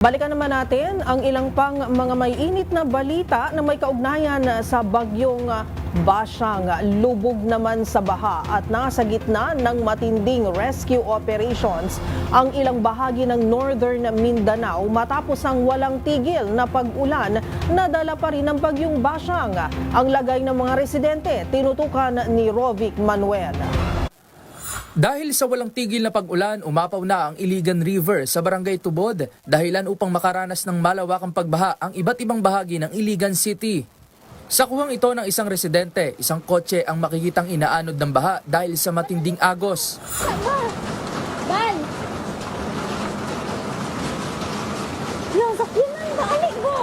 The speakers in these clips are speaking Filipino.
Balikan naman natin ang ilang pang mga may init na balita na may kaugnayan sa bagyong Basyang. Lubog naman sa baha at nasa gitna ng matinding rescue operations ang ilang bahagi ng Northern Mindanao matapos ang walang tigil na pag-ulan na dala pa rin ng bagyong Basyang. Ang lagay ng mga residente tinutukan ni Rovic Manuel. Dahil sa walang tigil na pag-ulan, umapaw na ang Iligan River sa Barangay Tubod, dahilan upang makaranas ng malawakang pagbaha ang iba't ibang bahagi ng Iligan City. Sa kuwang ito ng isang residente, isang kotse ang makikitang inaanod ng baha dahil sa matinding agos. Bal! Yung sakyanan, balik mo!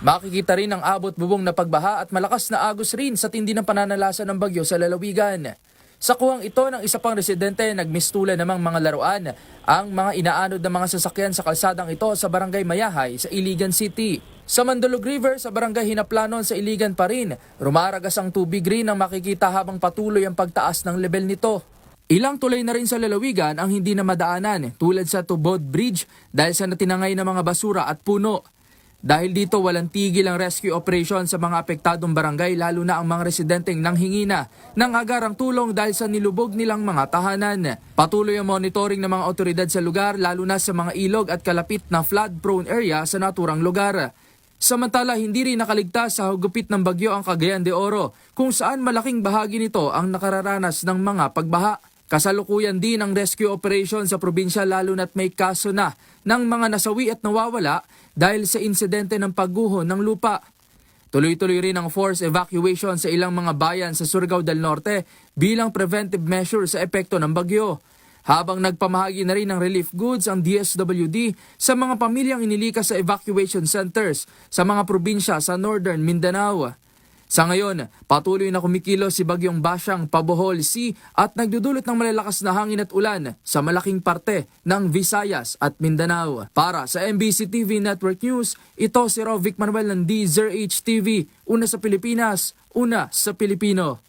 Makikita rin ang abot bubong na pagbaha at malakas na agos rin sa tindi ng pananalasa ng bagyo sa lalawigan. Sa kuwang ito ng isa pang residente, nagmistulan namang mga laruan ang mga inaanod ng mga sasakyan sa kalsadang ito sa Barangay Mayahay sa Iligan City. Sa Mandulog River sa Barangay Hinaplanon sa Iligan pa rin, rumaragas ang tubig rin ang makikita habang patuloy ang pagtaas ng level nito. Ilang tulay na rin sa lalawigan ang hindi na madaanan tulad sa Tubod Bridge dahil sa natinangay na mga basura at puno. Dahil dito walang tigil ang rescue operation sa mga apektadong barangay lalo na ang mga residenteng nanghingi na ng agarang tulong dahil sa nilubog nilang mga tahanan. Patuloy ang monitoring ng mga otoridad sa lugar lalo na sa mga ilog at kalapit na flood-prone area sa naturang lugar. Samantala, hindi rin nakaligtas sa hugupit ng bagyo ang Cagayan de Oro kung saan malaking bahagi nito ang nakararanas ng mga pagbaha. Kasalukuyan din ang rescue operation sa probinsya lalo na't may kaso na ng mga nasawi at nawawala dahil sa insidente ng pagguho ng lupa. Tuloy-tuloy rin ang forced evacuation sa ilang mga bayan sa Surigao del Norte bilang preventive measure sa epekto ng bagyo. Habang nagpamahagi na rin ng relief goods ang DSWD sa mga pamilyang inilikas sa evacuation centers sa mga probinsya sa Northern Mindanao. Sa ngayon, patuloy na kumikilos si Bagyong Basyang pabohol Sea at nagdudulot ng malalakas na hangin at ulan sa malaking parte ng Visayas at Mindanao. Para sa MBC TV Network News, ito si Rovic Manuel ng DZRH TV. Una sa Pilipinas, una sa Pilipino.